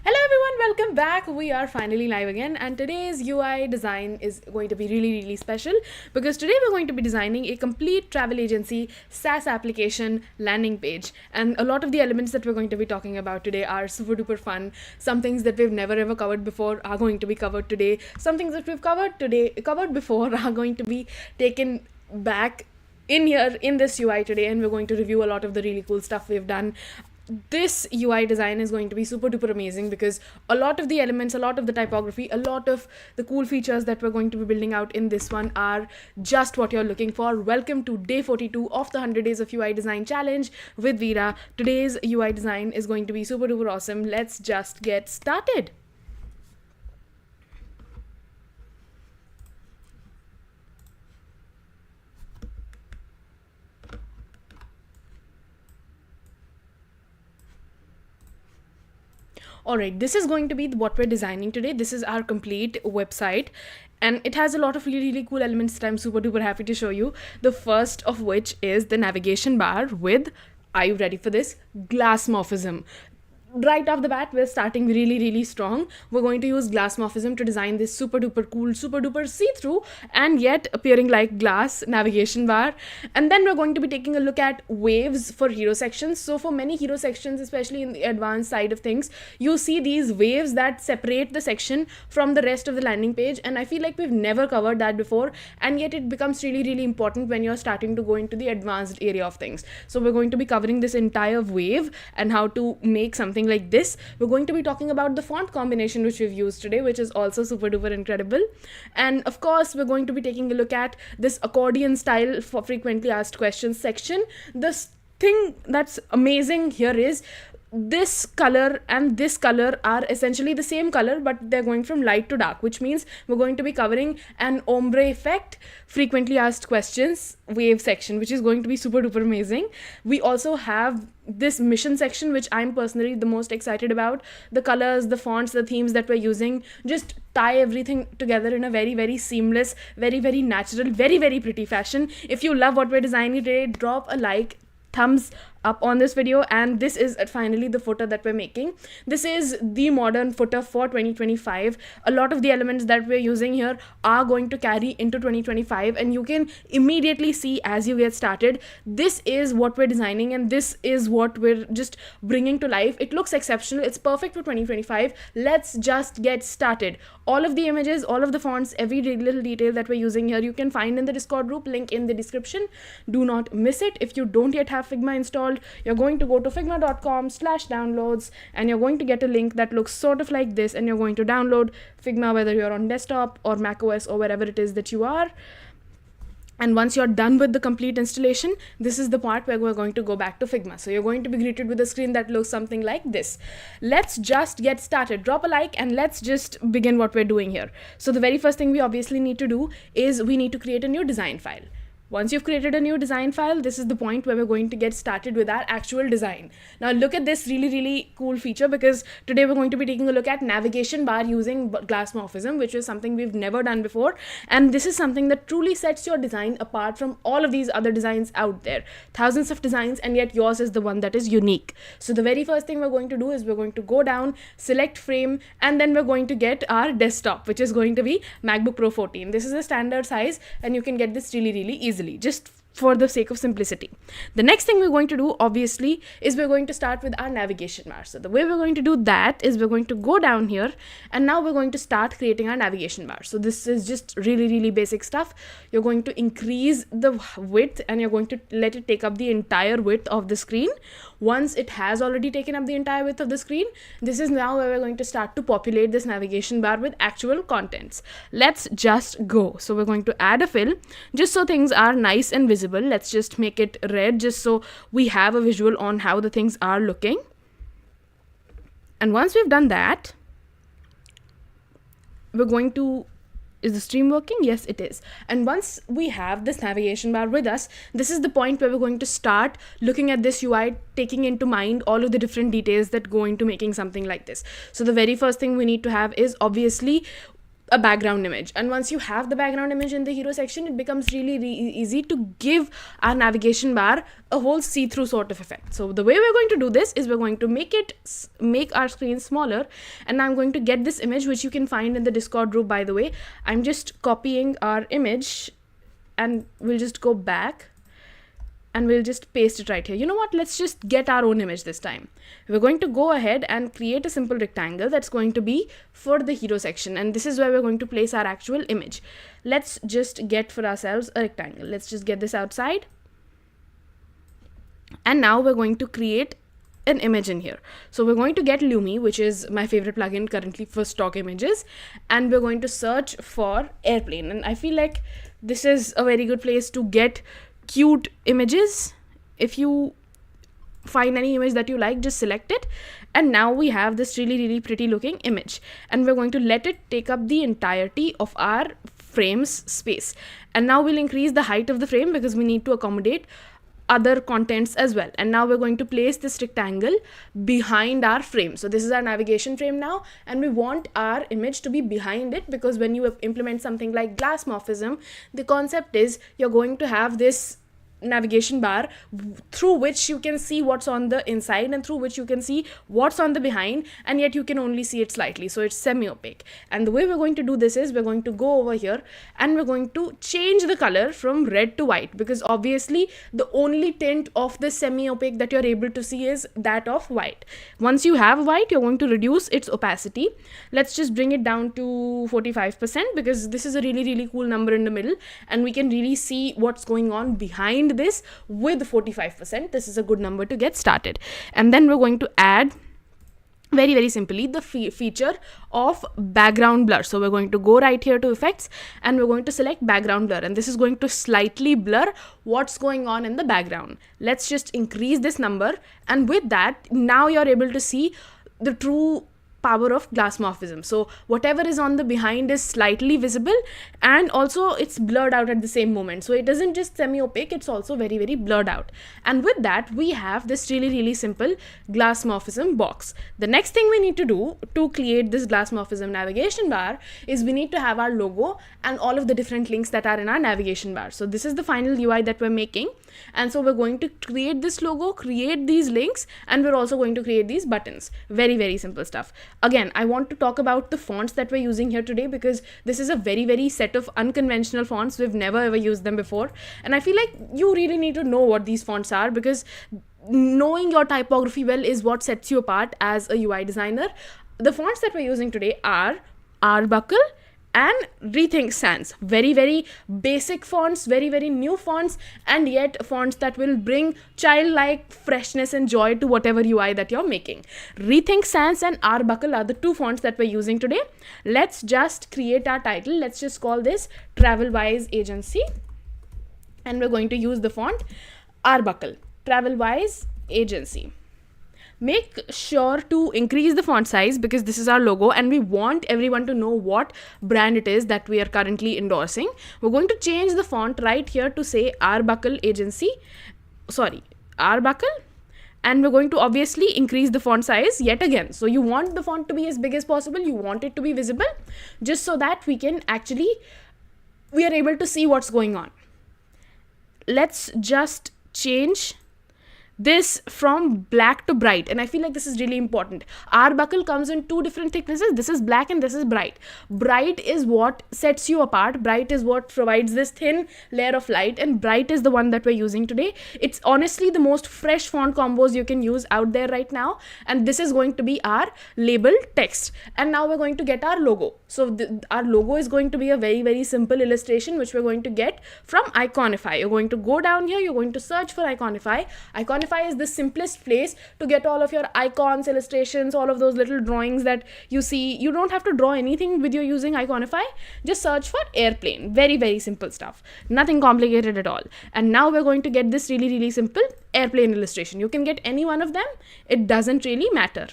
Hello everyone, welcome back. We are finally live again, and today's UI design is going to be really special because today we're going to be designing a complete travel agency SaaS application landing page. And a lot of the elements that we're going to be talking about today are super duper fun. Some things that we've never ever covered before are going to be covered today. Some things that we've covered before are going to be taken back in here in this UI today, and we're going to review a lot of the really cool stuff we've done. This UI design is going to be super duper amazing because a lot of the elements, a lot of the typography, a lot of the cool features that we're going to be building out in this one are just what you're looking for. Welcome to day 42 of the 100 days of UI design challenge with Veera. Today's UI design is going to be super duper awesome. Let's just get started. Alright, this is going to be what we're designing today. This is our complete website, and it has a lot of really cool elements that I'm super duper happy to show you. The first of which is the navigation bar with, are you ready for this, glass morphism. Right off the bat, we're starting really strong. We're going to use glass morphism to design this super duper cool, super duper see-through and yet appearing like glass navigation bar. And then we're going to be taking a look at waves for hero sections. So for many hero sections, especially in the advanced side of things, you see these waves that separate the section from the rest of the landing page. And I feel like we've never covered that before, and yet it becomes really important when you're starting to go into the advanced area of things. So we're going to be covering this entire wave and how to make something like this. We're going to be talking about the font combination which we've used today, which is also super duper incredible. And of course, we're going to be taking a look at this accordion style for frequently asked questions section. This thing that's amazing here is this color and this color are essentially the same color, but they're going from light to dark, which means we're going to be covering an ombre effect frequently asked questions wave section, which is going to be super duper amazing. We also have this mission section, which I'm personally the most excited about. The colors, the fonts, the themes that we're using just tie everything together in a very seamless, very natural, very pretty fashion. If you love what we're designing today, drop a like, thumbs up on this video. And this is finally the footer that we're making. This is the modern footer for 2025. A lot of the elements that we're using here are going to carry into 2025, and you can immediately see as you get started, this is what we're designing and this is what we're just bringing to life. It looks exceptional. It's perfect for 2025. Let's just get started. All of the images, all of the fonts, every little detail that we're using here, you can find in the Discord group, link in the description. Do not miss it. If you don't yet have Figma installed, you're going to go to figma.com/downloads, and you're going to get a link that looks sort of like this, and you're going to download Figma whether you're on desktop or macOS or wherever it is that you are. And once you're done with the complete installation, this is the part where we're going to go back to Figma. So you're going to be greeted with a screen that looks something like this. Let's just get started. Drop a like and let's just begin what we're doing here. So the very first thing we obviously need to do is we need to create a new design file. Once you've created a new design file, this is the point where we're going to get started with our actual design. Now look at this really cool feature, because today we're going to be taking a look at navigation bar using glass morphism, which is something we've never done before. And this is something that truly sets your design apart from all of these other designs out there. Thousands of designs, and yet yours is the one that is unique. So the very first thing we're going to do is we're going to go down, select frame, and then we're going to get our desktop, which is going to be MacBook Pro 14. This is a standard size, and you can get this really easily, just for the sake of simplicity. The next thing we're going to do, obviously, is we're going to start with our navigation bar. So the way we're going to do that is we're going to go down here, and now we're going to start creating our navigation bar. So this is just really basic stuff. You're going to increase the width, and you're going to let it take up the entire width of the screen. Once it has already taken up the entire width of the screen, this is now where we're going to start to populate this navigation bar with actual contents. Let's just go. So we're going to add a fill just so things are nice and visible. Let's just make it red just so we have a visual on how the things are looking. And once we've done that, we're going to, is the stream working? Yes, it is. And once we have this navigation bar with us, this is the point where we're going to start looking at this UI, taking into mind all of the different details that go into making something like this. So the very first thing we need to have is obviously a background image. And once you have the background image in the hero section, it becomes really easy to give our navigation bar a whole see-through sort of effect. So the way we're going to do this is we're going to make our screen smaller, and I'm going to get this image, which you can find in the Discord group, by the way. I'm just copying our image, and we'll just go back and we'll just paste it right here. You know what, let's just get our own image this time. We're going to go ahead and create a simple rectangle that's going to be for the hero section, and this is where we're going to place our actual image. Let's just get for ourselves a rectangle. Let's just get this outside, and now we're going to create an image in here. So we're going to get Lumi, which is my favorite plugin currently for stock images, and we're going to search for airplane. And I feel like this is a very good place to get cute images. If you find any image that you like, just select it, and now we have this really pretty looking image, and we're going to let it take up the entirety of our frame's space. And now we'll increase the height of the frame because we need to accommodate other contents as well. And now we're going to place this rectangle behind our frame. So this is our navigation frame now, and we want our image to be behind it, because when you implement something like glass morphism, the concept is you're going to have this navigation bar through which you can see what's on the inside and through which you can see what's on the behind, and yet you can only see it slightly, so it's semi-opaque. And the way we're going to do this is we're going to go over here and we're going to change the color from red to white, because obviously the only tint of the semi-opaque that you're able to see is that of white. Once you have white, you're going to reduce its opacity. Let's just bring it down to 45%, because this is a really cool number in the middle, and we can really see what's going on behind this with 45%. This is a good number to get started. And then we're going to add very simply the feature of background blur. So we're going to go right here to effects, and we're going to select background blur, and this is going to slightly blur what's going on in the background. Let's just increase this number, and with that, now you're able to see the true power of glass morphism. So whatever is on the behind is slightly visible, and also it's blurred out at the same moment. So it isn't just semi-opaque, it's also very blurred out. And with that, we have this really simple glass morphism box. The next thing we need to do to create this glass morphism navigation bar is we need to have our logo and all of the different links that are in our navigation bar. So this is the final UI that we're making, and so we're going to create this logo, create these links, and we're also going to create these buttons. Very simple stuff. Again, I want to talk about the fonts that we're using here today, because this is a very set of unconventional fonts. We've never ever used them before, and I feel like you really need to know what these fonts are, because knowing your typography well is what sets you apart as a UI designer. The fonts that we're using today are Arbuckle and Rethink Sans. Very basic fonts, very new fonts, and yet fonts that will bring childlike freshness and joy to whatever UI that you're making. Rethink Sans and Arbuckle are the two fonts that we're using today. Let's just create our title. Let's just call this Travelwise Agency, and we're going to use the font Arbuckle, Travelwise Agency. Make sure to increase the font size, because this is our logo and we want everyone to know what brand it is that we are currently endorsing. We're going to change the font right here to say Arbuckle, and we're going to obviously increase the font size yet again. So you want the font to be as big as possible, you want it to be visible, just so that we are able to see what's going on. Let's just change this from black to bright, and I feel like this is really important. Arbuckle comes in two different thicknesses. This is black and this is bright. Bright is what sets you apart. Bright is what provides this thin layer of light, and bright is the one that we're using today. It's honestly the most fresh font combos you can use out there right now, and this is going to be our label text. And now we're going to get our logo. So our logo is going to be a very simple illustration, which we're going to get from Iconify. You're going to go down here, you're going to search for Iconify. Iconify is the simplest place to get all of your icons, illustrations, all of those little drawings that you see. You don't have to draw anything with you using Iconify. Just search for airplane. Very simple stuff. Nothing complicated at all. And now we're going to get this really simple airplane illustration. You can get any one of them. It doesn't really matter.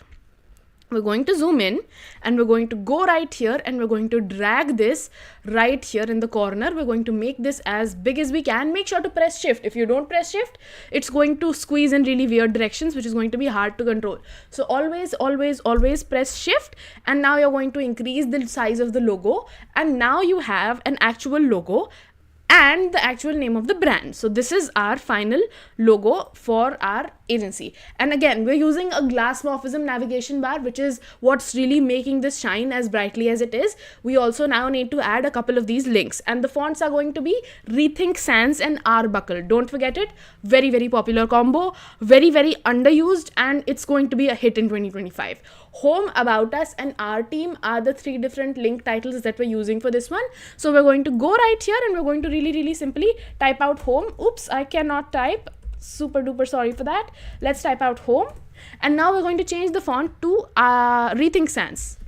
We're going to zoom in and we're going to go right here and we're going to drag this right here in the corner. We're going to make this as big as we can. Make sure to press shift. If you don't press shift, it's going to squeeze in really weird directions, which is going to be hard to control. So always press shift. And now you're going to increase the size of the logo. And now you have an actual logo and the actual name of the brand. So this is our final logo for our agency. And again, we're using a glass morphism navigation bar, which is what's really making this shine as brightly as it is. We also now need to add a couple of these links, and the fonts are going to be Rethink Sans and Arbuckle. Don't forget it. Very, very popular combo, very, very underused, and it's going to be a hit in 2025. Home, About Us, and Our Team are the 3 different link titles that we're using for this one. So we're going to go right here and we're going to really simply type out home. Oops, I cannot type. Super duper sorry for that. Let's type out home. And now we're going to change the font to Rethink Sans.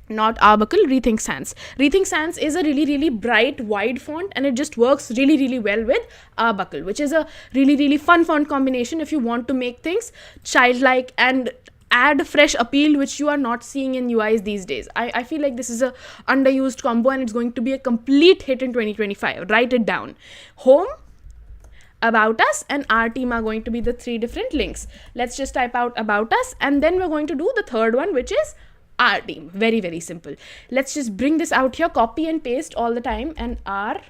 Not Arbuckle, Rethink Sans. Rethink Sans is a really bright, wide font, and it just works really well with Arbuckle, which is a really fun font combination if you want to make things childlike and add fresh appeal, which you are not seeing in UIs these days. I feel like this is a underused combo and it's going to be a complete hit in 2025. Write it down. Home, About Us, and Our Team are going to be the 3 different links. Let's just type out About Us, and then we're going to do the third one, which is Our Team. Very simple. Let's just bring this out here, copy and paste all the time, and Our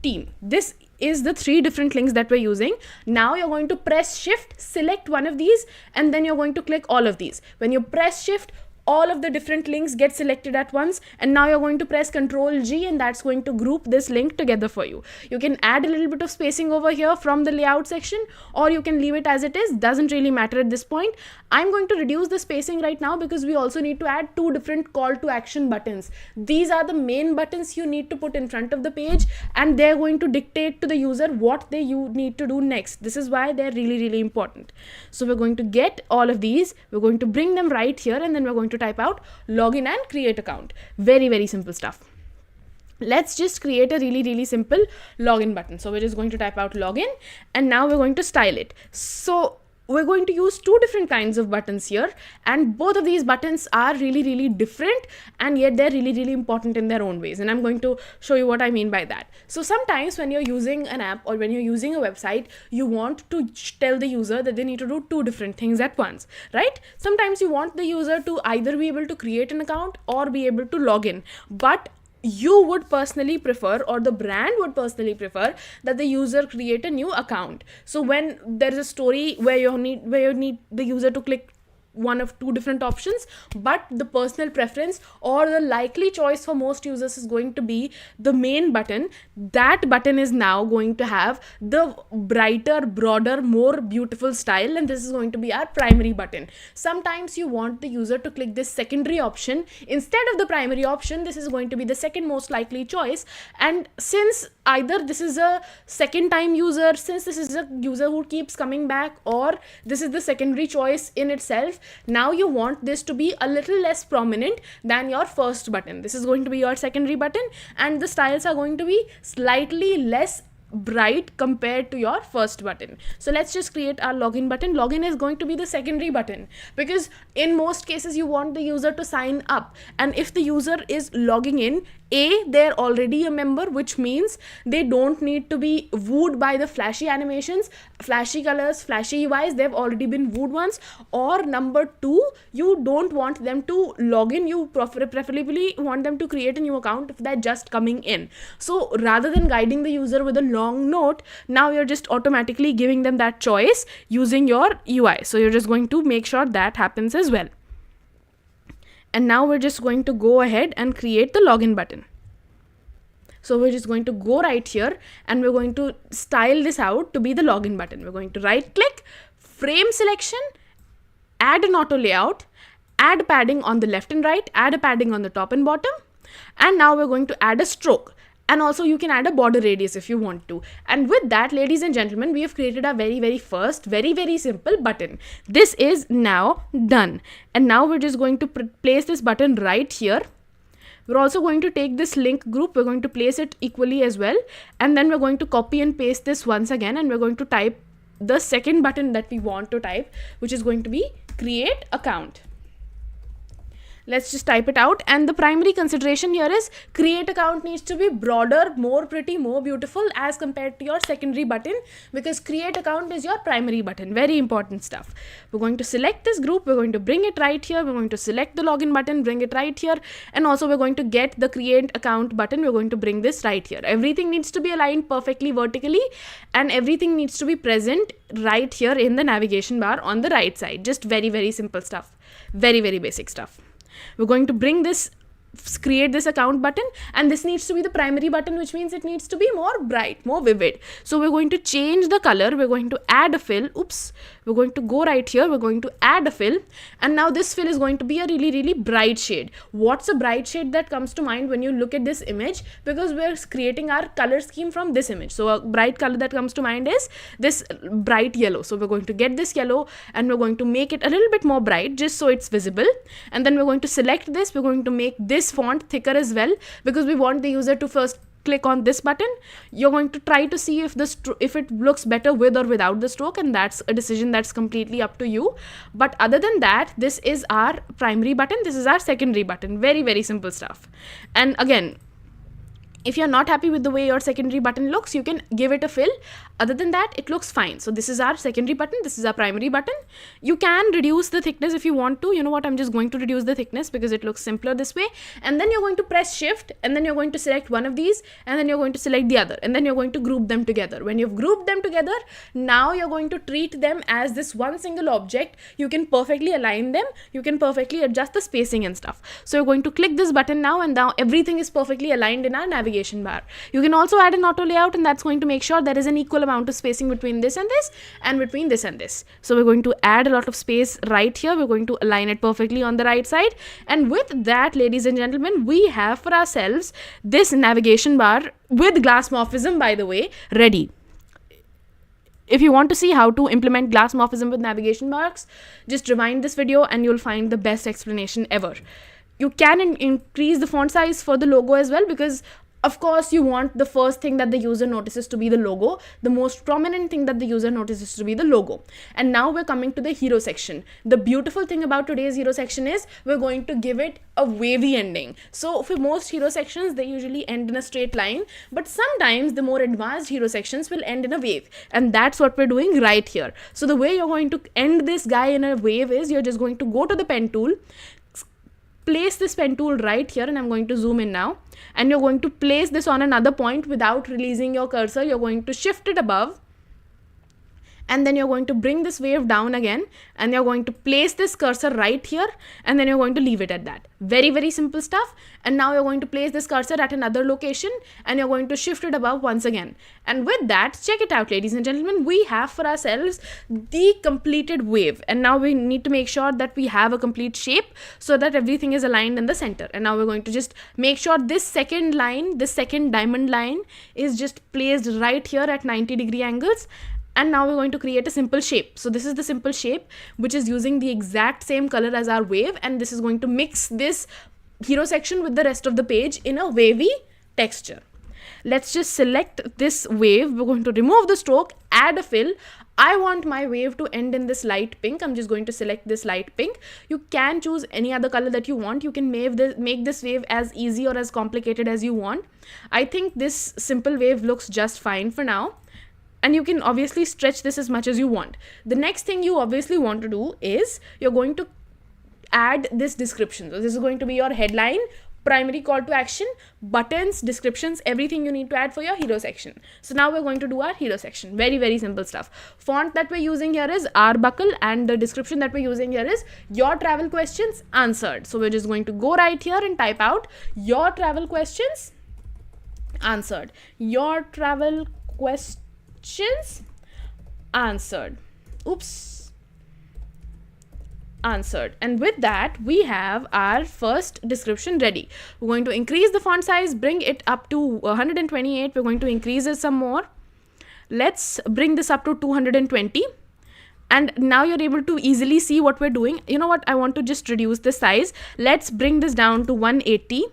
Team. This is the 3 different links that we're using. Now you're going to press shift, select one of these, and then you're going to click all of these. When you press shift, all of the different links get selected at once, and now you're going to press Ctrl G, and that's going to group this link together for you. You can add a little bit of spacing over here from the layout section, or you can leave it as it is. Doesn't really matter at this point. I'm going to reduce the spacing right now because we also need to add 2 different call to action buttons. These are the main buttons you need to put in front of the page, and they're going to dictate to the user what you need to do next. This is why they're really important. So we're going to get all of these, we're going to bring them right here, and then we're going to type out login and create account. Very simple stuff. Let's just create a really simple login button. So we're just going to type out login, and now we're going to style it. So we're going to use 2 different kinds of buttons here, and both of these buttons are really different, and yet they're really important in their own ways, and I'm going to show you what I mean by that. So sometimes when you're using an app or when you're using a website, you want to tell the user that they need to do 2 different things at once, right? Sometimes you want the user to either be able to create an account or be able to log in, but you would personally prefer, or the brand would personally prefer, that the user create a new account. So when there is a story where you need the user to click one of 2 different options, but the personal preference or the likely choice for most users is going to be the main button, that button is now going to have the brighter, broader, more beautiful style, and this is going to be our primary button. Sometimes you want the user to click this secondary option instead of the primary option. This is going to be the second most likely choice, and since either this is a second time user, since this is a user who keeps coming back, or this is the secondary choice in itself, now you want this to be a little less prominent than your first button. This is going to be your secondary button, and the styles are going to be slightly less bright compared to your first button. So let's just create our login button. Login is going to be the secondary button because in most cases you want the user to sign up, and if the user is logging in, they're already a member, which means they don't need to be wooed by the flashy animations, flashy colors, flashy UIs. They've already been wooed once. Or number 2, you don't want them to log in. You preferably want them to create a new account if they're just coming in. So rather than guiding the user with a long note, now you're just automatically giving them that choice using your UI. So you're just going to make sure that happens as well. And now we're just going to go ahead and create the login button. So we're just going to go right here and we're going to style this out to be the login button. We're going to right click, frame selection, add an auto layout, add padding on the left and right, add a padding on the top and bottom. And now we're going to add a stroke. And also you can add a border radius if you want to. And with that, ladies and gentlemen, we have created our very first, very simple button. This is now done. And now we're just going to place this button right here. We're also going to take this link group. We're going to place it equally as well. And then we're going to copy and paste this once again. And we're going to type the second button that we want to type, which is going to be create account. Let's just type it out. And the primary consideration here is create account needs to be broader, more pretty, more beautiful as compared to your secondary button, because create account is your primary button. Very important stuff. We're going to select this group. We're going to bring it right here. We're going to select the login button, bring it right here. And also we're going to get the create account button. We're going to bring this right here. Everything needs to be aligned perfectly vertically, and everything needs to be present right here in the navigation bar on the right side. Just very, very simple stuff. Very, very basic stuff. We're going to bring this, create this account button, and this needs to be the primary button, which means it needs to be more bright, more vivid. So we're going to change the color. We're going to add a fill. Oops. We're going to go right here. We're going to add a fill. And now this fill is going to be a really, really bright shade. What's a bright shade that comes to mind when you look at this image? Because we're creating our color scheme from this image. So a bright color that comes to mind is this bright yellow. So we're going to get this yellow and we're going to make it a little bit more bright just so it's visible. And then we're going to select this. We're going to make this font thicker as well, because we want the user to first click on this button. You're going to try to see if if it looks better with or without the stroke, and that's a decision that's completely up to you. But other than that, this is our primary button, this is our secondary button. Very, very simple stuff. And again, if you're not happy with the way your secondary button looks, you can give it a fill. Other than that, it looks fine. So this is our secondary button. This is our primary button. You can reduce the thickness if you want to. You know what? I'm just going to reduce the thickness because it looks simpler this way. And then you're going to press shift, and then you're going to select one of these, and then you're going to select the other, and then you're going to group them together. When you've grouped them together, now you're going to treat them as this one single object. You can perfectly align them. You can perfectly adjust the spacing and stuff. So you're going to click this button now, and now everything is perfectly aligned in our navigation bar. You can also add an auto layout, and that's going to make sure there is an equal amount of spacing between this and this, and between this and this. So we're going to add a lot of space right here. We're going to align it perfectly on the right side. And with that, ladies and gentlemen, we have for ourselves this navigation bar with glass morphism, by the way, ready. If you want to see how to implement glass morphism with navigation bars, just rewind this video and you'll find the best explanation ever. You can increase the font size for the logo as well, because of course, you want the first thing that the user notices to be the logo. The most prominent thing that the user notices to be the logo. And now we're coming to the hero section. The beautiful thing about today's hero section is we're going to give it a wavy ending. So for most hero sections, they usually end in a straight line, but sometimes the more advanced hero sections will end in a wave. And that's what we're doing right here. So the way you're going to end this guy in a wave is you're just going to go to the pen tool, place this pen tool right here, and I'm going to zoom in now, and you're going to place this on another point without releasing your cursor. You're going to shift it above, and then you're going to bring this wave down again, and you're going to place this cursor right here, and then you're going to leave it at that. Very, very simple stuff. And now you're going to place this cursor at another location, and you're going to shift it above once again. And with that, check it out, ladies and gentlemen, we have for ourselves the completed wave. And now we need to make sure that we have a complete shape so that everything is aligned in the center. And now we're going to just make sure this second line, this second diamond line is just placed right here at 90-degree angles. And now we're going to create a simple shape. So this is the simple shape, which is using the exact same color as our wave. And this is going to mix this hero section with the rest of the page in a wavy texture. Let's just select this wave. We're going to remove the stroke, add a fill. I want my wave to end in this light pink. I'm just going to select this light pink. You can choose any other color that you want. You can make this wave as easy or as complicated as you want. I think this simple wave looks just fine for now. And you can obviously stretch this as much as you want. The next thing you obviously want to do is you're going to add this description. So this is going to be your headline, primary call to action, buttons, descriptions, everything you need to add for your hero section. So now we're going to do our hero section. Very, very simple stuff. Font that we're using here is Arbuckle, and the description that we're using here is your travel questions answered. So we're just going to go right here and type out your travel questions answered. Your travel questions answered. Oops. Answered. And with that, we have our first description ready. We're going to increase the font size, bring it up to 128. We're going to increase it some more. Let's bring this up to 220. And now you're able to easily see what we're doing. You know what? I want to just reduce the size. Let's bring this down to 180.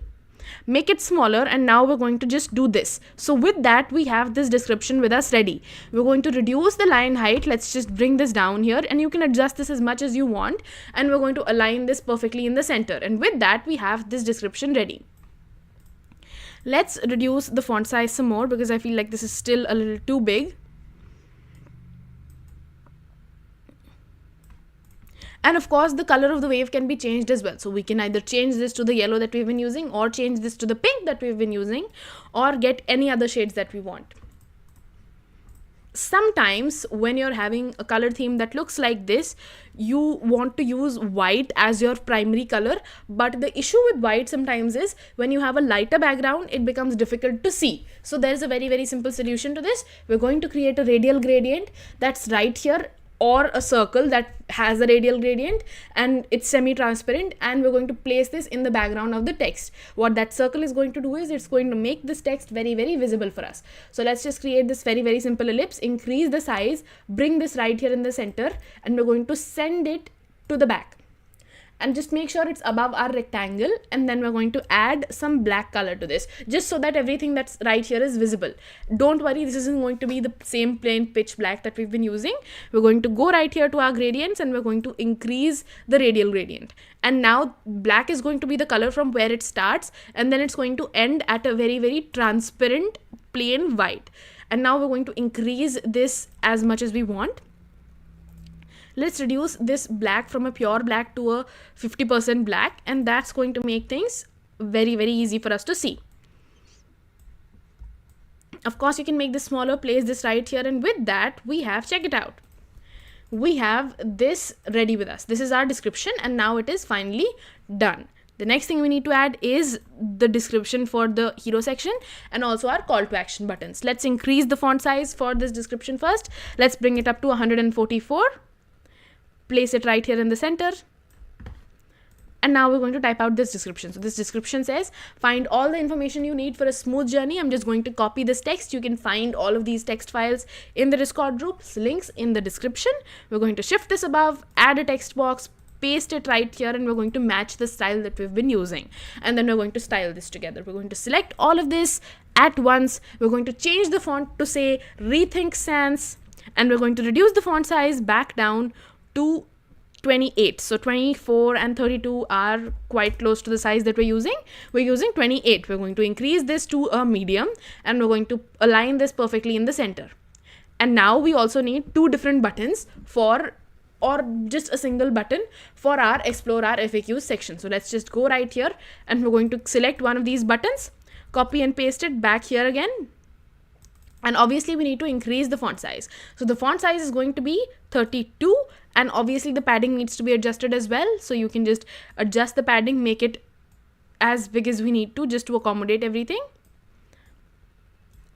make it smaller, and now we're going to just do this. So with that, we have this description with us ready. We're going to reduce the line height. Let's just bring this down here, and you can adjust this as much as you want, and we're going to align this perfectly in the center. And with that, we have this description ready. Let's reduce the font size some more because I feel like this is still a little too big. And of course, the color of the wave can be changed as well. So we can either change this to the yellow that we've been using, or change this to the pink that we've been using, or get any other shades that we want. Sometimes when you're having a color theme that looks like this, you want to use white as your primary color. But the issue with white sometimes is when you have a lighter background, it becomes difficult to see. So there's a very, very simple solution to this. We're going to create a radial gradient that's right here, or a circle that has a radial gradient, and it's semi-transparent, and we're going to place this in the background of the text. What that circle is going to do is it's going to make this text very, very visible for us. So let's just create this very, very simple ellipse, increase the size, bring this right here in the center, and we're going to send it to the back. And just make sure it's above our rectangle, and then we're going to add some black color to this, just so that everything that's right here is visible. Don't worry, this isn't going to be the same plain pitch black that we've been using. We're going to go right here to our gradients, and we're going to increase the radial gradient. And now black is going to be the color from where it starts, and then it's going to end at a very, very transparent plain white. And now we're going to increase this as much as we want. Let's reduce this black from a pure black to a 50% black, and that's going to make things very, very easy for us to see. Of course, you can make this smaller, place this right here, and with that, we have, check it out. We have this ready with us. This is our description, and now it is finally done. The next thing we need to add is the description for the hero section, and also our call to action buttons. Let's increase the font size for this description first. Let's bring it up to 144. Place it right here in the center. And now we're going to type out this description. So this description says, find all the information you need for a smooth journey. I'm just going to copy this text. You can find all of these text files in the Discord groups, links in the description. We're going to shift this above, add a text box, paste it right here, and we're going to match the style that we've been using. And then we're going to style this together. We're going to select all of this at once. We're going to change the font to say Rethink Sans, and we're going to reduce the font size back down to 28. So 24 and 32 are quite close to the size that we're using. We're using 28. We're going to increase this to a medium, and we're going to align this perfectly in the center. And now we also need two different buttons or just a single button for our Explore Our FAQs section. So let's just go right here, and we're going to select one of these buttons, copy and paste it back here again. And obviously we need to increase the font size. So the font size is going to be 32, and obviously the padding needs to be adjusted as well. So you can just adjust the padding, make it as big as we need to, just to accommodate everything.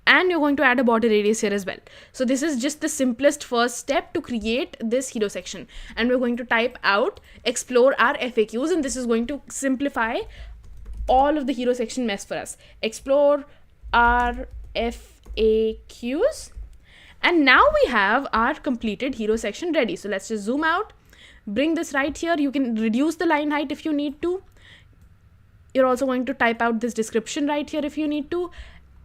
And you're going to add a border radius here as well. So this is just the simplest first step to create this hero section. And we're going to type out Explore Our FAQs, and this is going to simplify all of the hero section mess for us. Explore Our FAQs. And now we have our completed hero section ready. So let's just zoom out, bring this right here. You can reduce the line height if you need to. You're also going to type out this description right here if you need to.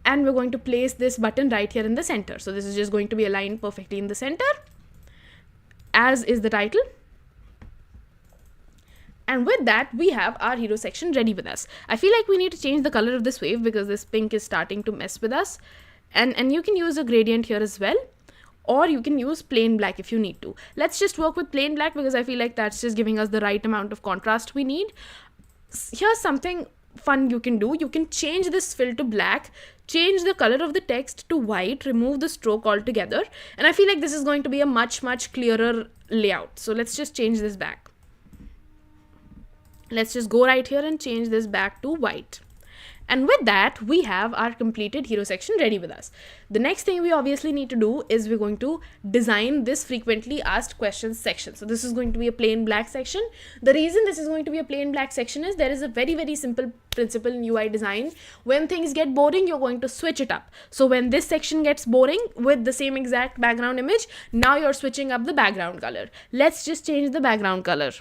And we're going to place this button right here in the center. So this is just going to be aligned perfectly in the center, as is the title. And with that, we have our hero section ready with us. I feel like we need to change the color of this wave because this pink is starting to mess with us. And you can use a gradient here as well, or you can use plain black if you need to. Let's just work with plain black because I feel like that's just giving us the right amount of contrast we need. Here's something fun you can do. You can change this fill to black, change the color of the text to white, remove the stroke altogether, and I feel like this is going to be a much clearer layout. So let's just change this back. Let's just go right here and change this back to white. And with that, we have our completed hero section ready with us. The next thing we obviously need to do is we're going to design this frequently asked questions section. So this is going to be a plain black section. The reason this is going to be a plain black section is there is a very simple principle in UI design. When things get boring, you're going to switch it up. So when this section gets boring with the same exact background image, now you're switching up the background color. Let's just change the background color.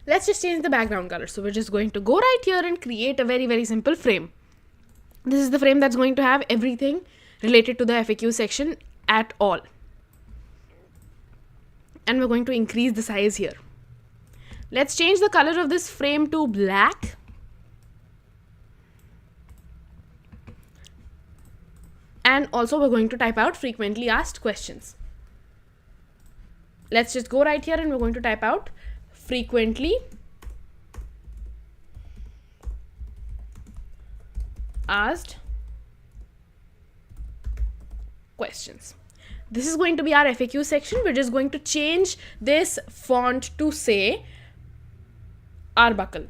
Let's just change the background color. So we're just going to go right here and create a very, very simple frame. This is the frame that's going to have everything related to the FAQ section at all. And we're going to increase the size here. Let's change the color of this frame to black. And also we're going to type out frequently asked questions. Let's just go right here and we're going to type out frequently asked questions. This is going to be our FAQ section. We're just going to change this font to say Arbuckle.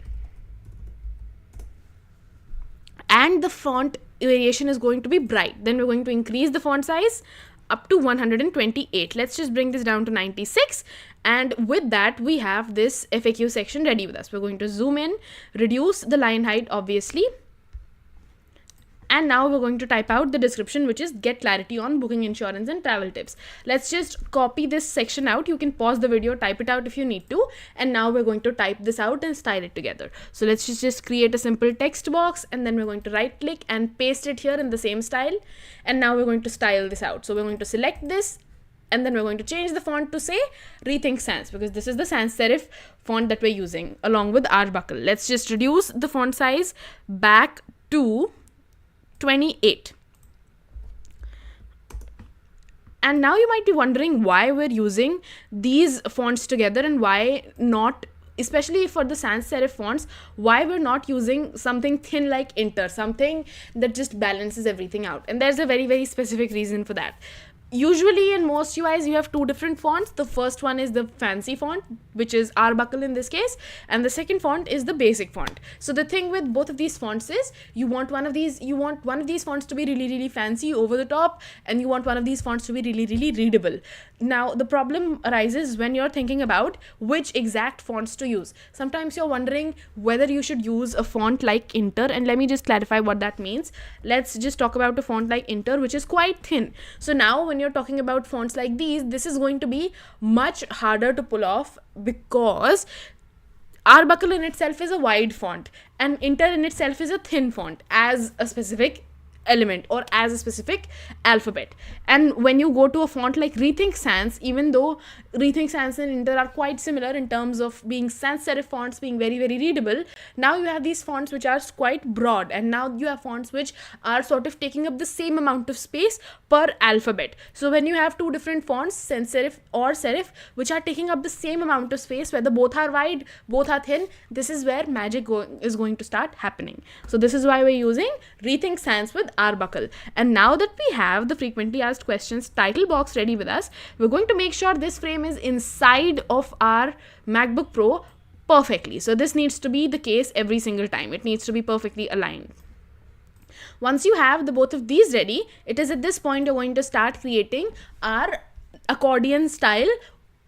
And the font variation is going to be bright. Then we're going to increase the font size up to 128. Let's just bring this down to 96. And with that, we have this FAQ section ready with us. We're going to zoom in, reduce the line height, obviously. And now we're going to type out the description, which is get clarity on booking insurance and travel tips. Let's just copy this section out. You can pause the video, type it out if you need to. And now we're going to type this out and style it together. So let's just create a simple text box, and then we're going to right click and paste it here in the same style. And now we're going to style this out. So we're going to select this, and then we're going to change the font to say Rethink Sans, because this is the sans serif font that we're using along with Arbuckle. Let's just reduce the font size back to 28. And now you might be wondering why we're using these fonts together and why not, especially for the sans serif fonts, why we're not using something thin like Inter, something that just balances everything out. And there's a very, very specific reason for that. Usually in most UIs, you have two different fonts. The first one is the fancy font, which is Arbuckle in this case, and the second font is the basic font. So the thing with both of these fonts is you want one of these fonts to be really, really fancy over the top, and you want one of these fonts to be really, really readable. Now, the problem arises when you're thinking about which exact fonts to use. Sometimes you're wondering whether you should use a font like Inter, and let me just clarify what that means. Let's just talk about a font like Inter, which is quite thin. So now when you're talking about fonts like these, this is going to be much harder to pull off, because Arbuckle in itself is a wide font and Inter in itself is a thin font as a specific element or as a specific alphabet. And when you go to a font like Rethink Sans, even though Rethink Sans and Inter are quite similar in terms of being sans serif fonts, being very, very readable, now you have these fonts which are quite broad, and now you have fonts which are sort of taking up the same amount of space per alphabet. So when you have two different fonts, sans serif or serif, which are taking up the same amount of space, whether both are wide, both are thin, this is where magic is going to start happening. So this is why we're using Rethink Sans with Arbuckle. And now that we have the frequently asked questions title box ready with us, we're going to make sure this frame is inside of our MacBook Pro perfectly. So this needs to be the case every single time. It needs to be perfectly aligned. Once you have the both of these ready, it is at this point you're going to start creating our accordion style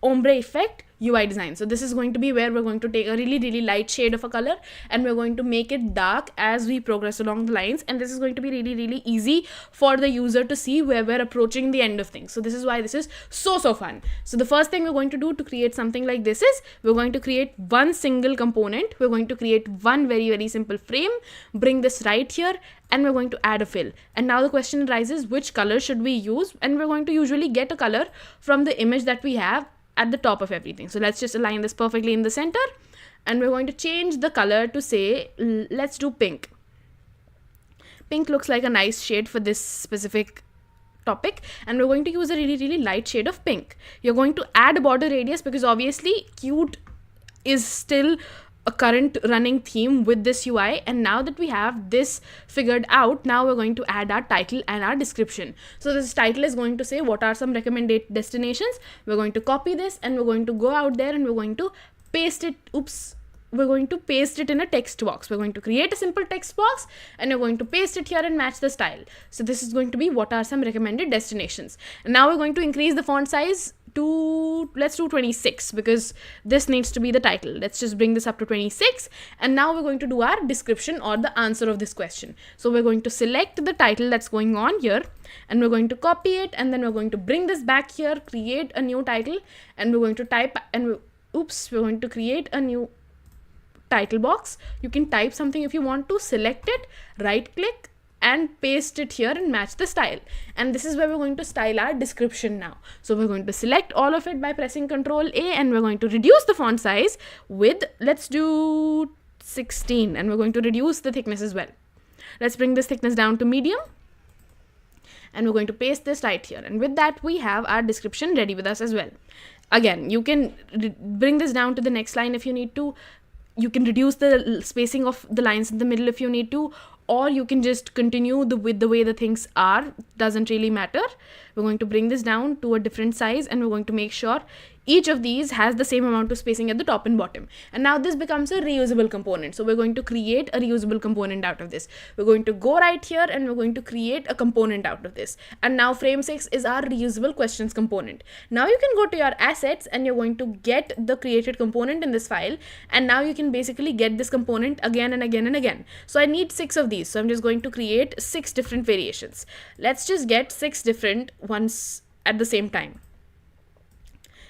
ombre effect UI design. So this is going to be where we're going to take a really, really light shade of a color and we're going to make it dark as we progress along the lines, and this is going to be really, really easy for the user to see where we're approaching the end of things. So this is why this is so fun. So the first thing we're going to do to create something like this is we're going to create one single component. We're going to create one very, very simple frame, bring this right here, and we're going to add a fill. And now the question arises, which color should we use? And we're going to usually get a color from the image that we have at the top of everything. So let's just align this perfectly in the center, and we're going to change the color to say, let's do pink. Pink looks like a nice shade for this specific topic, and we're going to use a really, really light shade of pink. You're going to add a border radius because obviously cute is still a current running theme with this UI. And now that we have this figured out, now we're going to add our title and our description. So this title is going to say what are some recommended destinations. We're going to copy this and we're going to go out there and we're going to paste it. We're going to paste it in a text box. We're going to create a simple text box and we're going to paste it here and match the style. So this is going to be what are some recommended destinations. And now we're going to increase the font size to, let's do 26, because this needs to be the title. Let's just bring this up to 26. And now we're going to do our description or the answer of this question. So we're going to select the title that's going on here and we're going to copy it, and then we're going to bring this back here, create a new title, and we're going to type and we're going to create a new title box. You can type something if you want to, select it, right click, and paste it here and match the style. And this is where we're going to style our description now. So we're going to select all of it by pressing Ctrl A, and we're going to reduce the font size with, let's do 16, and we're going to reduce the thickness as well. Let's bring this thickness down to medium, and we're going to paste this right here. And with that, we have our description ready with us as well. Again, you can bring this down to the next line if you need to. You can reduce the spacing of the lines in the middle if you need to, or you can just continue with the way the things are. Doesn't really matter. We're going to bring this down to a different size, and we're going to make sure each of these has the same amount of spacing at the top and bottom. And now this becomes a reusable component. So we're going to create a reusable component out of this. We're going to go right here, and we're going to create a component out of this. And now frame 6 is our reusable questions component. Now you can go to your assets, and you're going to get the created component in this file. And now you can basically get this component again and again and again. So I need 6 of these. So I'm just going to create 6 different variations. Let's just get 6 different ones at the same time.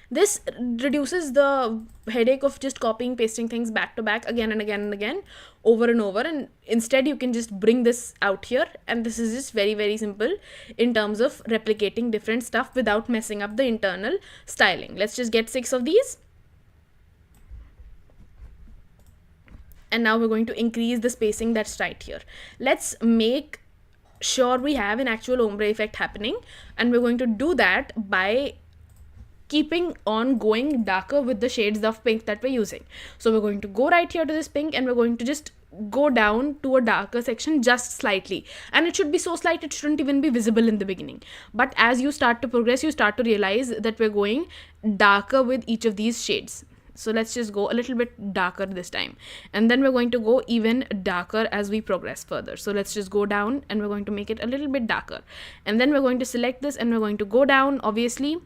This reduces the headache of just copying, pasting things back to back again and again and again, over and over. And instead you can just bring this out here, and this is just very, very simple in terms of replicating different stuff without messing up the internal styling. Let's just get 6 of these. And now we're going to increase the spacing that's right here. Let's make sure we have an actual ombre effect happening, and we're going to do that by keeping on going darker with the shades of pink that we're using. So we're going to go right here to this pink, and we're going to just go down to a darker section just slightly. And it should be so slight it shouldn't even be visible in the beginning. But as you start to progress, you start to realize that we're going darker with each of these shades. So let's just go a little bit darker this time. And then we're going to go even darker as we progress further. So let's just go down, and we're going to make it a little bit darker. And then we're going to select this, and we're going to go down, obviously.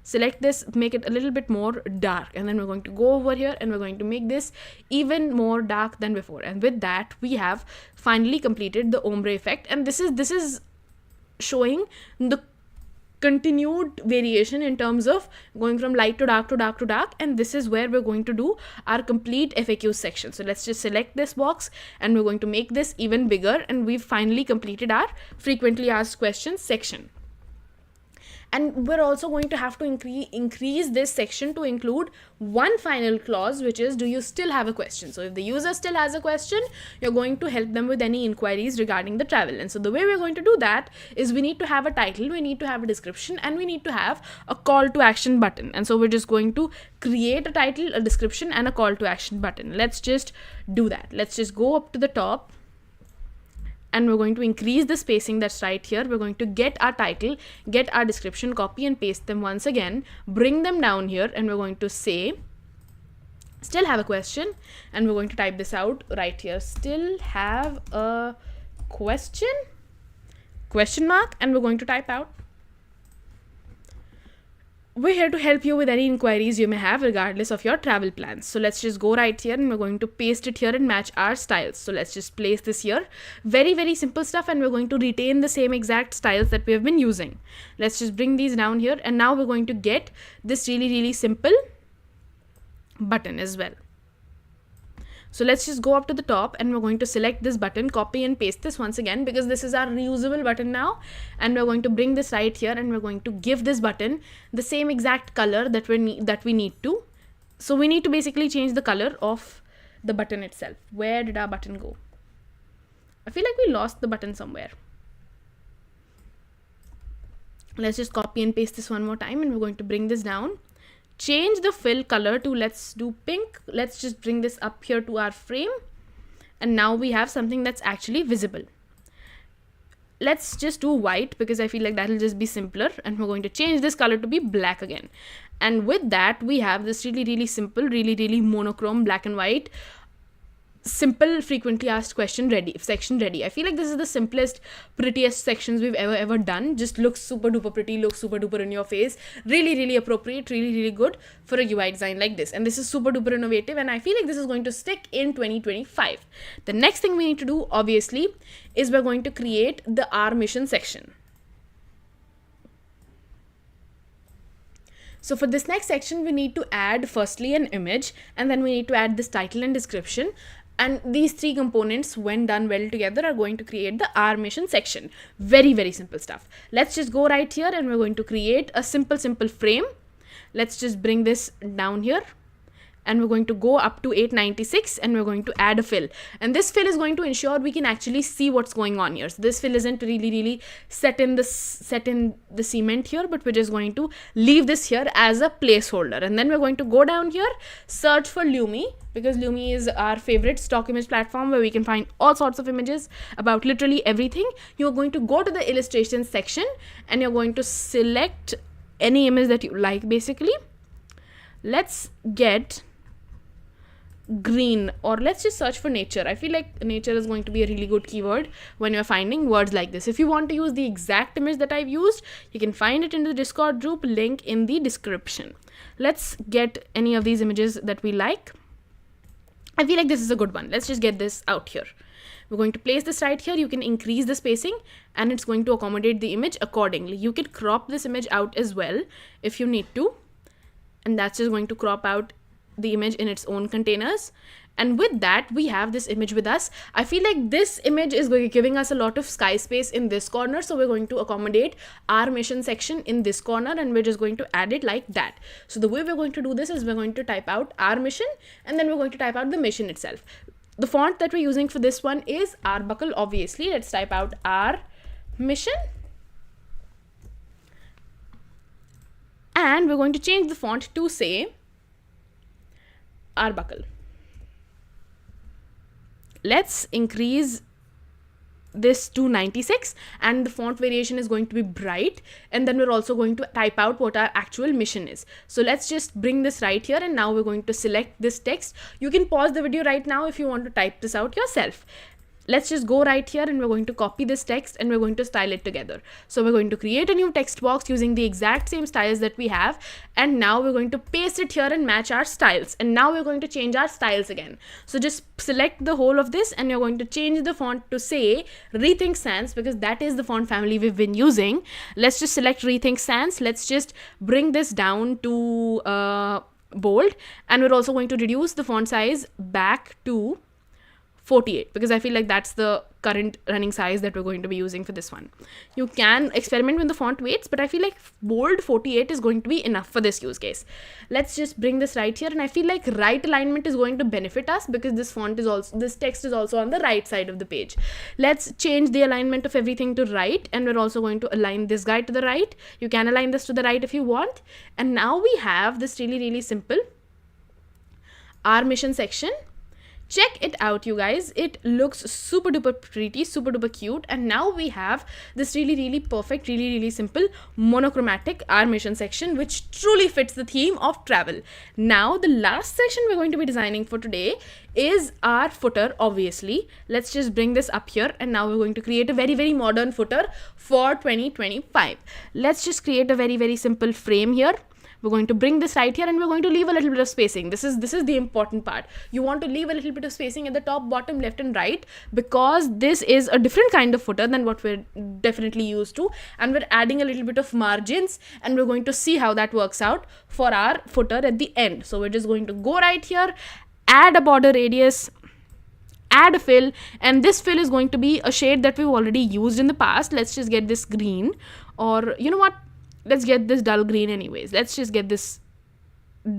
Select this, make it a little bit more dark, and then we're going to go over here, and we're going to make this even more dark than before. And with that, we have finally completed the ombre effect. And this is showing the continued variation in terms of going from light to dark to dark to dark. And this is where we're going to do our complete FAQ section. So let's just select this box, and we're going to make this even bigger, and we've finally completed our frequently asked questions section. And we're also going to have to increase this section to include one final clause, which is, do you still have a question? So if the user still has a question, you're going to help them with any inquiries regarding the travel. And so the way we're going to do that is we need to have a title, we need to have a description, and we need to have a call to action button. And so we're just going to create a title, a description, and a call to action button. Let's just do that. Let's just go up to the top, and we're going to increase the spacing that's right here. We're going to get our title, get our description, copy and paste them once again, bring them down here, and we're going to say, still have a question, and we're going to type this out right here. Still have a question? Question mark, and we're going to type out. We're here to help you with any inquiries you may have regardless of your travel plans. So let's just go right here, and we're going to paste it here and match our styles. So let's just place this here. Very, very simple stuff, and we're going to retain the same exact styles that we have been using. Let's just bring these down here, and now we're going to get this really, really simple button as well. So let's just go up to the top, and we're going to select this button, copy and paste this once again, because this is our reusable button now. And we're going to bring this right here, and we're going to give this button the same exact color that we need to. So we need to basically change the color of the button itself. Where did our button go? I feel like we lost the button somewhere. Let's just copy and paste this one more time, and we're going to bring this down. Change the fill color to, let's do pink. Let's just bring this up here to our frame, and now we have something that's actually visible. Let's just do white, because I feel like that'll just be simpler, and we're going to change this color to be black again. And with that, we have this really, really simple, really, really monochrome black and white simple frequently asked question section ready. I feel like this is the simplest, prettiest sections we've ever done. Just looks super duper pretty, looks super duper in your face, really, really appropriate, really, really good for a UI design like this. And this is super duper innovative, and I feel like this is going to stick in 2025. The next thing we need to do, obviously, is we're going to create the our mission section. So for this next section, we need to add firstly an image, and then we need to add this title and description. And these three components, when done well together, are going to create the our mission section. Very, very simple stuff. Let's just go right here and we're going to create a simple frame. Let's just bring this down here. And we're going to go up to 896 and we're going to add a fill. And this fill is going to ensure we can actually see what's going on here. So this fill isn't really set in the cement here, but we're just going to leave this here as a placeholder. And then we're going to go down here, search for Lumi, because Lumi is our favorite stock image platform where we can find all sorts of images about literally everything. You're going to go to the illustration section and you're going to select any image that you like, basically. Let's get green, or let's just search for nature. I feel like nature is going to be a really good keyword when you're finding words like this. If you want to use the exact image that I've used, you can find it in the Discord group, link in the description. Let's get any of these images that we like. I feel like this is a good one. Let's just get this out here. We're going to place this right here. You can increase the spacing and it's going to accommodate the image accordingly. You can crop this image out as well if you need to, and that's just going to crop out the image in its own containers. And with that, we have this image with us. I feel like this image is giving us a lot of sky space in this corner, so we're going to accommodate our mission section in this corner, and we're just going to add it like that. So the way we're going to do this is we're going to type out our mission, and then we're going to type out the mission itself. The font that we're using for this one is Arbuckle, obviously. Let's type out our mission. And we're going to change the font to say Arbuckle. Let's increase this to 96, and the font variation is going to be bright, and then we're also going to type out what our actual mission is. So let's just bring this right here, and now we're going to select this text. You can pause the video right now if you want to type this out yourself. Let's just go right here and we're going to copy this text and we're going to style it together. So we're going to create a new text box using the exact same styles that we have, and now we're going to paste it here and match our styles. And now we're going to change our styles again. So just select the whole of this and you're going to change the font to say Rethink Sans, because that is the font family we've been using. Let's just select Rethink Sans. Let's just bring this down to bold, and we're also going to reduce the font size back to 48, because I feel like that's the current running size that we're going to be using for this one. You can experiment with the font weights, but I feel like bold 48 is going to be enough for this use case. Let's just bring this right here, and I feel like right alignment is going to benefit us because this text is also on the right side of the page. Let's change the alignment of everything to right, and we're also going to align this guy to the right. You can align this to the right if you want. And now we have this really simple our mission section. Check it out, you guys. It looks super duper pretty, super duper cute. And now we have this really perfect, really simple monochromatic our mission section, which truly fits the theme of travel. Now the last section we're going to be designing for today is our footer, obviously. Let's just bring this up here, and now we're going to create a very modern footer for 2025. Let's just create a very simple frame here. We're going to bring this right here, and we're going to leave a little bit of spacing. This is the important part. You want to leave a little bit of spacing at the top, bottom, left and right, because this is a different kind of footer than what we're definitely used to, and we're adding a little bit of margins, and we're going to see how that works out for our footer at the end. So we're just going to go right here, add a border radius, add a fill, and this fill is going to be a shade that we've already used in the past. Let's just get this green, or you know what? Let's get this dull green anyways. Let's just get this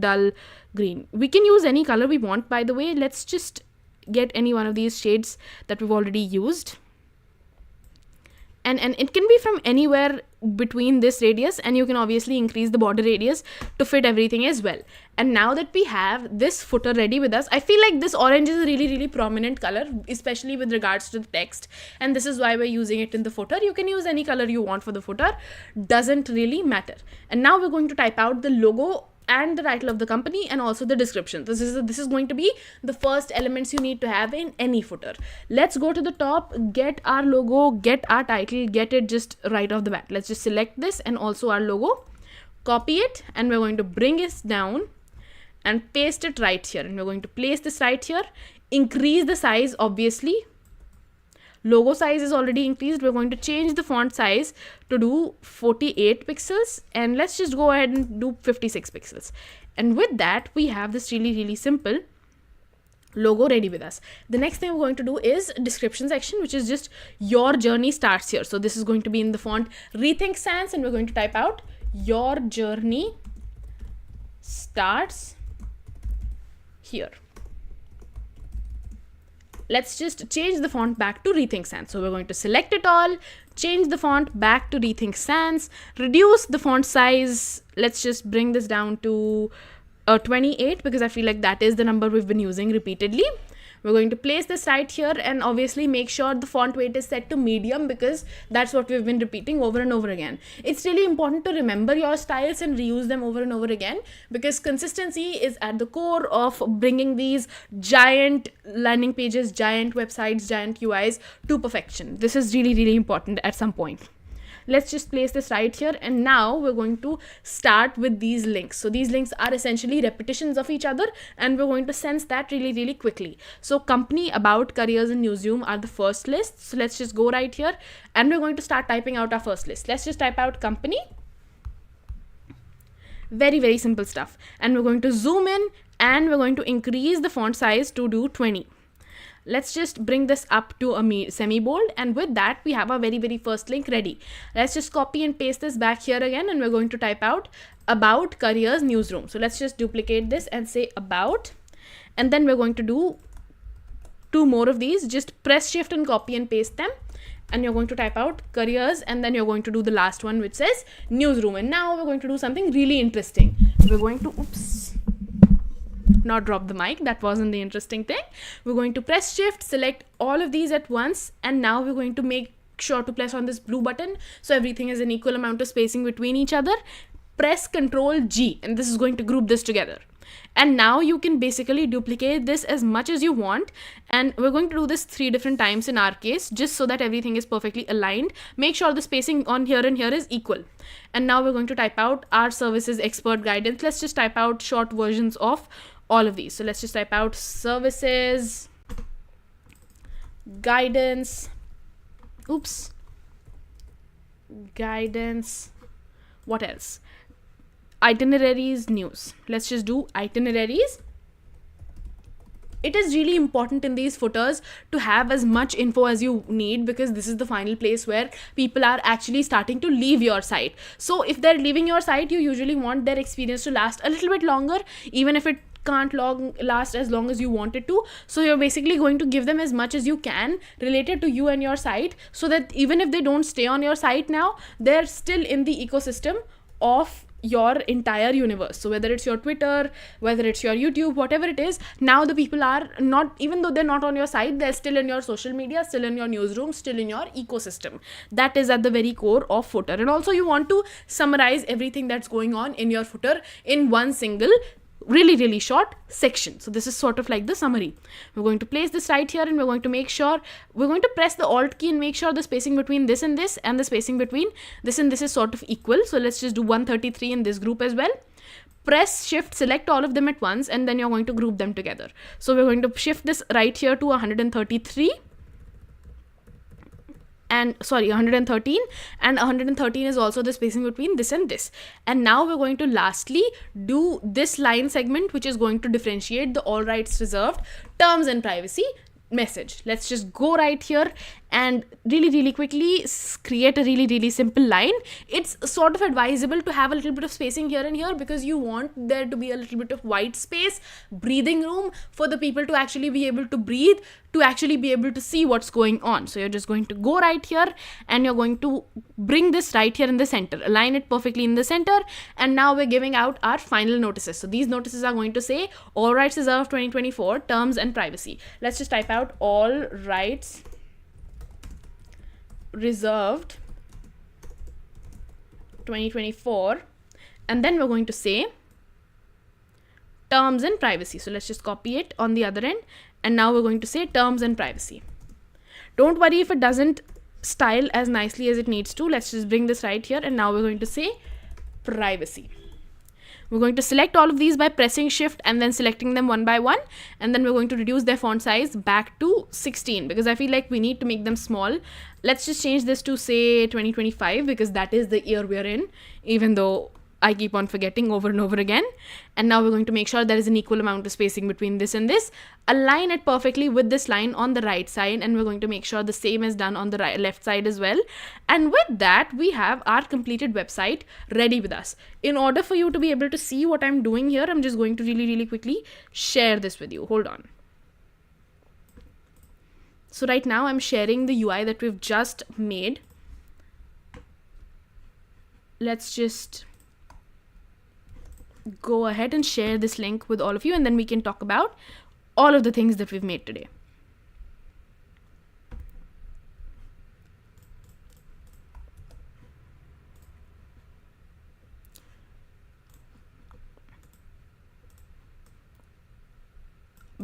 dull green. We can use any color we want, by the way. Let's just get any one of these shades that we've already used. And it can be from anywhere between this radius, and you can obviously increase the border radius to fit everything as well. And now that we have this footer ready with us, I feel like this orange is a really prominent color, especially with regards to the text, and this is why we're using it in the footer. You can use any color you want for the footer, doesn't really matter. And now we're going to type out the logo and the title of the company and also the description. This is going to be the first elements you need to have in any footer. Let's go to the top, get our logo, get our title, get it just right off the bat. Let's just select this and also our logo, copy it, and we're going to bring it down and paste it right here. And we're going to place this right here, increase the size obviously Logo size is already increased. We're going to change the font size to do 48 pixels, and let's just go ahead and do 56 pixels. And with that, we have this really simple logo ready with us. The next thing we're going to do is description section, which is just your journey starts here. So this is going to be in the font Rethink Sans, and we're going to type out your journey starts here. Let's just change the font back to Rethink Sans. So we're going to select it all, change the font back to Rethink Sans, reduce the font size. Let's just bring this down to 28, because I feel like that is the number we've been using repeatedly. We're going to place this right here, and obviously make sure the font weight is set to medium, because that's what we've been repeating over and over again. It's really important to remember your styles and reuse them over and over again, because consistency is at the core of bringing these giant landing pages, giant websites, giant UIs to perfection. This is really important at some point. Let's just place this right here, and now we're going to start with these links. So these links are essentially repetitions of each other, and we're going to sense that really quickly. So company, about, careers, and newsroom are the first list. So let's just go right here, and we're going to start typing out our first list. Let's just type out company. Very simple stuff. And we're going to zoom in, and we're going to increase the font size to do 20. Let's just bring this up to a semi-bold, and with that we have our very first link ready. Let's just copy and paste this back here again, and we're going to type out about, careers, newsroom. So let's just duplicate this and say about, and then we're going to do 2 more of these. Just press shift and copy and paste them, and you're going to type out careers, and then you're going to do the last one, which says newsroom. And now we're going to do something really interesting. We're going to not drop the mic, that wasn't the interesting thing. We're going to press shift, select all of these at once, and now we're going to make sure to press on this blue button so everything is an equal amount of spacing between each other. Press Ctrl G, and this is going to group this together. And now you can basically duplicate this as much as you want, and we're going to do this 3 different times in our case, just so that everything is perfectly aligned. Make sure the spacing on here and here is equal. And now we're going to type out our services expert guidance. Let's just type out short versions of all of these. So let's just type out services guidance, guidance, what else? Itineraries, news. Let's just do itineraries. It is really important in these footers to have as much info as you need, because this is the final place where people are actually starting to leave your site. So if they're leaving your site, you usually want their experience to last a little bit longer, even if it can't last as long as you want it to. So you're basically going to give them as much as you can related to you and your site, so that even if they don't stay on your site now, they're still in the ecosystem of your entire universe. So whether it's your Twitter, whether it's your YouTube, whatever it is, now the people are not, even though they're not on your site, they're still in your social media, still in your newsroom, still in your ecosystem. That is at the very core of footer. And also you want to summarize everything that's going on in your footer in one single really short section. So this is sort of like the summary. We're going to place this right here, and we're going to make sure, we're going to press the Alt key and make sure the spacing between this and this, and the spacing between this and this is sort of equal. So let's just do 133 in this group as well. Press shift, select all of them at once, and then you're going to group them together. So we're going to shift this right here to 133. And 113, and 113 is also the spacing between this and this. And now we're going to lastly do this line segment, which is going to differentiate the all rights reserved, terms and privacy message. Let's just go right here and really quickly create a really simple line. It's sort of advisable to have a little bit of spacing here and here, because you want there to be a little bit of white space, breathing room for the people to actually be able to breathe, to actually be able to see what's going on. So you're just going to go right here, and you're going to bring this right here in the center, align it perfectly in the center. And now we're giving out our final notices. So these notices are going to say all rights reserved 2024, terms and privacy. Let's just type out all rights reserved 2024, and then we're going to say terms and privacy. So let's just copy it on the other end, and now we're going to say terms and privacy. Don't worry if it doesn't style as nicely as it needs to. Let's just bring this right here, and now we're going to say privacy. We're going to select all of these by pressing shift and then selecting them one by one, and then we're going to reduce their font size back to 16 because I feel like we need to make them small. Let's just change this to say 2025 because that is the year we're in, even though I keep on forgetting over and over again. And now we're going to make sure there is an equal amount of spacing between this and this. Align it perfectly with this line on the right side, and we're going to make sure the same is done on the left side as well. And with that, we have our completed website ready with us. In order for you to be able to see what I'm doing here, I'm just going to really quickly share this with you. Hold on. So right now I'm sharing the UI that we've just made. Let's just go ahead and share this link with all of you, and then we can talk about all of the things that we've made today.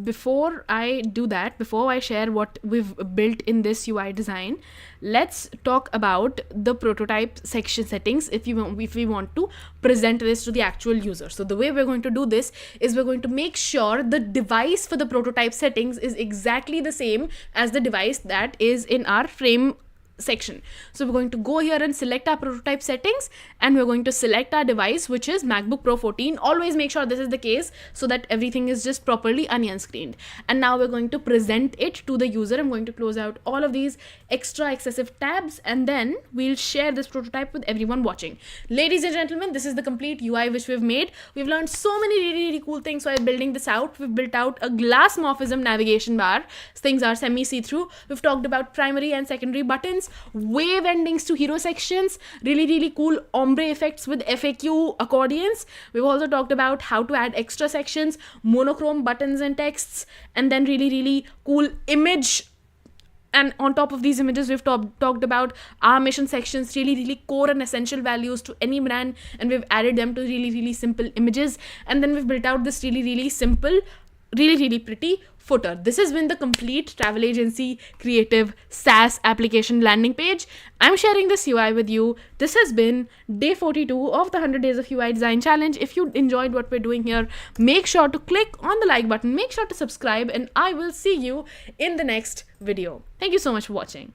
Before I do that, before I share what we've built in this UI design, let's talk about the prototype section settings if we want to present this to the actual user. So the way we're going to do this is we're going to make sure the device for the prototype settings is exactly the same as the device that is in our frame section. So we're going to go here and select our prototype settings, and we're going to select our device, which is MacBook Pro 14. Always make sure this is the case so that everything is just properly onion screened. And now we're going to present it to the user. I'm going to close out all of these extra excessive tabs, and then we'll share this prototype with everyone watching. Ladies and gentlemen, this is the complete UI which we've made. We've learned so many really cool things while building this out. We've built out a glass morphism navigation bar. Things are semi-see-through. We've talked about primary and secondary buttons, wave endings to hero sections, really cool ombre effects with FAQ accordions. We've also talked about how to add extra sections, monochrome buttons and texts, and then really cool image. And on top of these images, we've talked about our mission sections, really core and essential values to any brand, and we've added them to really simple images. And then we've built out this really simple, really pretty footer. This has been the complete travel agency creative SaaS application landing page. I'm sharing this UI with you. This has been day 42 of the 100 days of UI design challenge. If you enjoyed what we're doing here, make sure to click on the like button, make sure to subscribe, and I will see you in the next video. Thank you so much for watching.